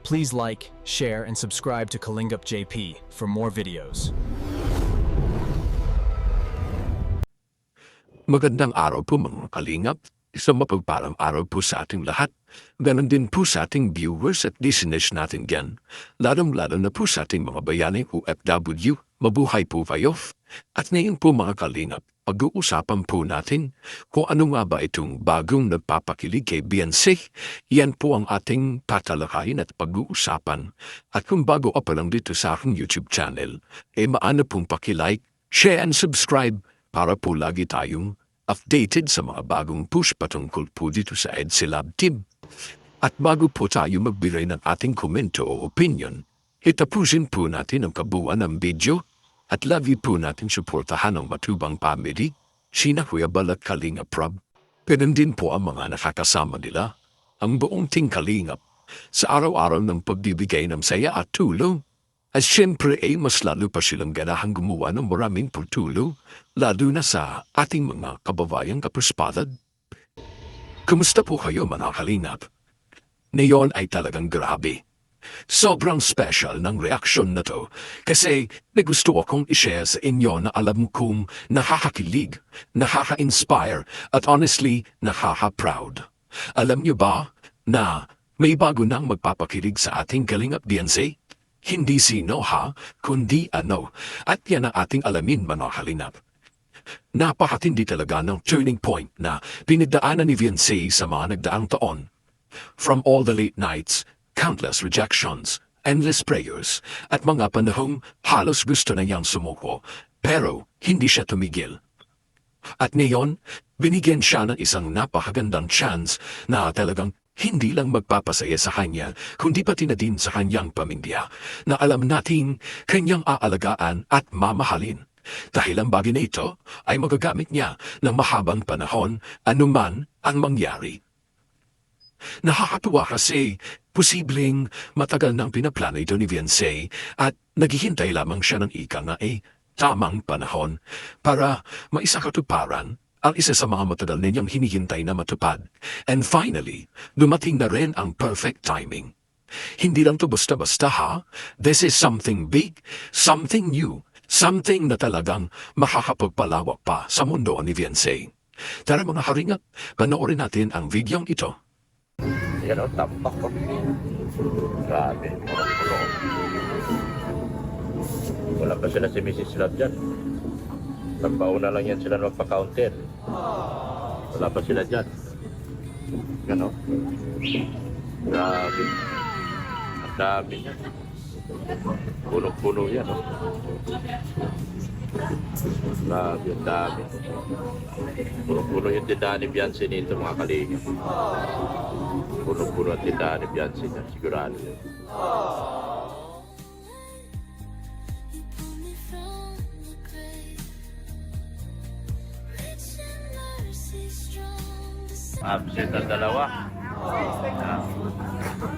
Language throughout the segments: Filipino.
Please like, share, and subscribe to Kalingup JP for more videos. Magandang araw po mga kalingap. Isang mapagpalang araw po sa ating lahat. Ganon din po sa ating viewers at listeners natin dyan. Lalong-lalo na po sa ating mga bayaning OFW. Mabuhay po kayo. At ngayon po mga kalingap, pag-uusapan po natin kung ano nga ba itong bagong nagpapakilig kay Beyonce. Yan po ang ating tatalakayin at pag-uusapan. At kung bago ka pa lang dito sa aking YouTube channel, maano pong pakilike, share and subscribe para po lagi tayong updated sa mga bagong push patungkol po dito sa EdSilab Team. At bago po tayo magbigay ng ating komento o opinion, itapusin po natin ang kabuuan ng video at lagi po natin suportahan ang matubang family, sina Kuya Balat Kalingap Rob. Pero din po ang mga nakakasama nila, ang buong ting Kalingap, sa araw-araw ng pagbibigay ng saya at tulong. At syempre mas lalo pa silang ganahang gumawa ng maraming pagtulong, lalo na sa ating mga kababayang kapuspalad. Kumusta po kayo mga kalingap? Ngayon ay talagang grabe. Sobrang special ng reaksyon na to kasi gusto akong i-share sa inyo na alam kong nakakakilig, nakaka-inspire at honestly nakaka-proud. Alam niyo ba na may bago nang magpapakilig sa ating Kalingap Beyonce? Hindi sino ha, kundi ano. At yan ang ating alamin mga kalingap. Napakatindi talaga ng turning point na pinagdaanan ni Beyonce sa mga nagdaang taon. From all the late nights, countless rejections, endless prayers, at mga panahong halos gusto na niyang sumuko, pero hindi siya tumigil. At ngayon, binigyan siya ng isang napakagandang chance na talagang hindi lang magpapasaya sa kanya, kundi pati na din sa kanyang pamilya, na alam natin kanyang aalagaan at mamahalin. Dahil ang bagay na ito ay magagamit niya ng mahabang panahon anuman ang mangyari. Nakakatuwa kasi posibleng matagal nang pinaplano ito ni Beyonce at naghihintay lamang siya ng ika nga tamang panahon para maisakatuparan ang isa sa mga matagal ninyang hinihintay na matupad. And finally, dumating na rin ang perfect timing. Hindi lang to basta-basta ha. This is something big, something new, something na talagang makakapagpalawak pa sa mundo ni Beyonce. Tara mga karingap, panoorin natin ang videong ito. Yan o, tampak ko. Grabe, puno. Wala pa sila si Mrs. Love dyan. Nagpauna lang yan sila magpa-counter. Wala pa sila dyan. Yan o. Grabe. Ang dami yan. Puno-puno yan o. Grabe, ang dami. Puno-puno yung tindahan ni Beyonce nito mga kaligin. Puno-puno ang tindahan ni Beyonce niya. Sigurado yan. Absent ang dalawa.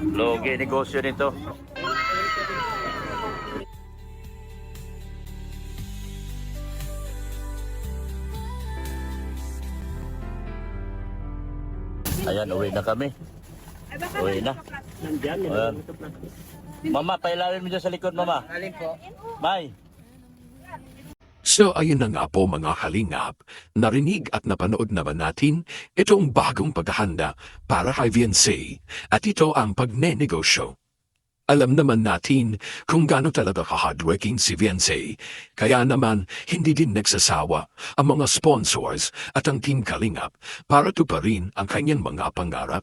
Logi negosyo nito. Ayan, uwi na kami. Uwi na. Ayan. Mama, pailalim mo dyan sa likod, mama. Alin po? Bye. So ayun na nga po mga kalingap, narinig at napanood naman natin itong bagong paghahanda para kay Beyonce at ito ang pagnenegosyo. Alam naman natin kung gaano talaga ka-hardworking si Beyonce, kaya naman hindi din nagsasawa ang mga sponsors at ang Team Kalingap para tuparin ang kanyang mga pangarap.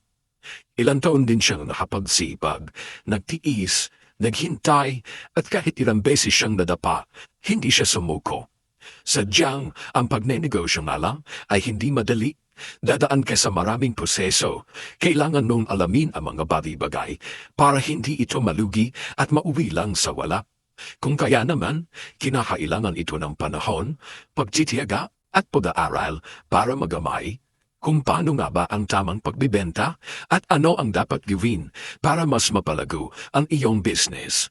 Ilang taon din siyang nakapagsipag, nagtiis, naghintay at kahit ilang beses siyang nadapa, hindi siya sumuko. Sadyang ang pagnenegosyo nga lang ay hindi madali. Dadaan ka sa maraming proseso. Kailangan mong alamin ang mga bagay-bagay para hindi ito malugi at mauwi lang sa wala. Kung kaya naman, kinakailangan ito ng panahon, pagtitiyaga at pag-aaral para magamay kung paano nga ba ang tamang pagbibenta at ano ang dapat gawin para mas mapalago ang iyong business.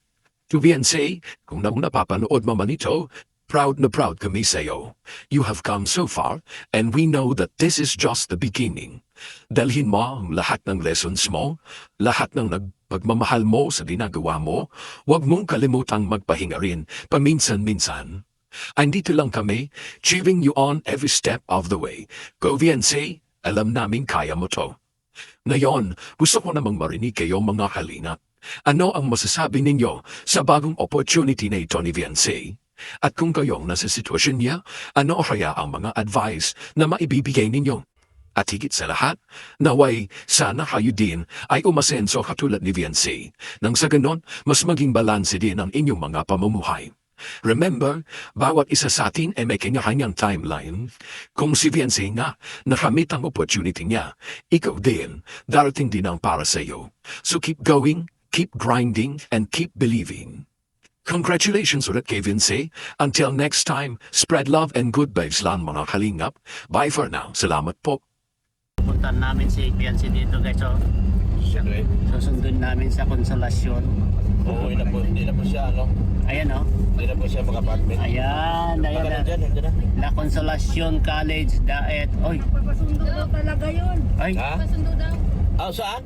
To Beyonce, kung napapanood mo man ito, proud na proud kami sa'yo. You have come so far, and we know that this is just the beginning. Dalhin mo ang lahat ng lessons mo, lahat ng nagpagmamahal mo sa ginagawa mo. Huwag mong kalimutang magpahinga rin paminsan-minsan. Andito lang kami, cheering you on every step of the way. Go VNC, alam namin kaya mo to. Ngayon, gusto ko namang marinig kayo mga kalingap. Ano ang masasabi ninyo sa bagong opportunity na ito ni VNC? At kung kayong nasa sitwasyon niya, ano kaya ang mga advice na maibibigay ninyo? At higit sa lahat, naway sana kayo din ay umasenso katulad ni VNC. Nang sa ganon, mas maging balanse din ang inyong mga pamumuhay. Remember, bawat isa sa atin ay may kanya-kanyang timeline. Kung si VNC nga, nakamit ang opportunity niya, ikaw din, darating din ang para sa iyo. So keep going, keep grinding, and keep believing. Congratulations ulit kay VNC. Until next time, spread love and good vibes lang mga kalingap. Bye for now. Salamat po. Puntan namin si Bianci dito guys. So, Siyempre. susundin namin sa Konsolasyon. Oo, hindi na po siya, ano? Ayan oh. Hindi na po siya mag-apartment. Ayan, ayan na. Nandiyan na. La Consolacion College, Daet. Oy. Pasundo daw talaga yun. Ay. Ha? Pasundo daw. Saan?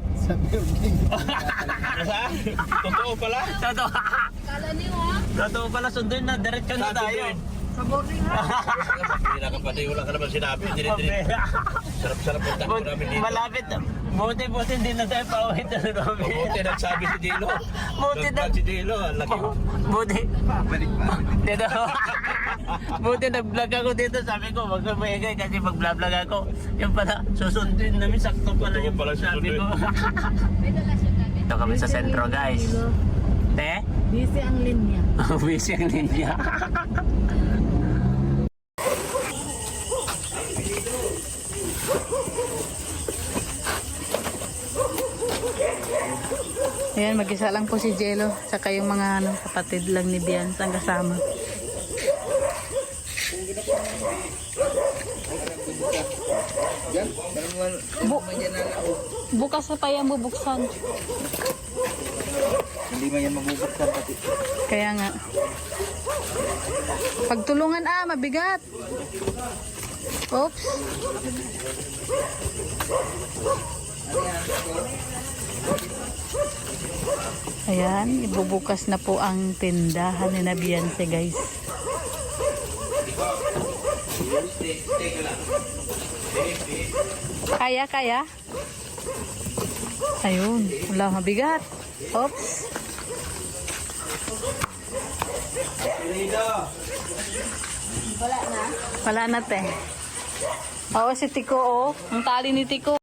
Saan? Totoo pala? Totoo. Kala niyo ha? Totoo pala, sundin na. Diretso na tayo. Sa boarding ha? Hindi na kapatid, wala ka naman sinabi. Sarap-sarap punta ko namin dito. Malapit. Buti hindi na tayo pauwi na namin. Buti nagsabi si Dilo. Buti na. Si Dilo, ang laki. Buti. Dito. Buti nag-vlog ako dito. Sabi ko, wag kang maingay kasi mag-vlog ako. Yung pala, susundin namin. Sakto pala yung pala sabi ko. May dala siya dati. Ito kami sa sentro guys. Te? Busy ang linya. Busy ang ninja. Ayan, mag-isa lang po si Jello. Saka yung mga kapatid lang ni Bianca ang kasama. Bukas na pa yan bubuksan. Hindi man yan mabubuksan pati. Kaya nga. Pagtulungan mabigat. Oops. Ayan, ibubukas na po ang tindahan ni Bianca guys. Kaya. Ayun, wala mabigat. Oops. Wala na te. Oo, si Tiko oh. Ang tali ni Tiko.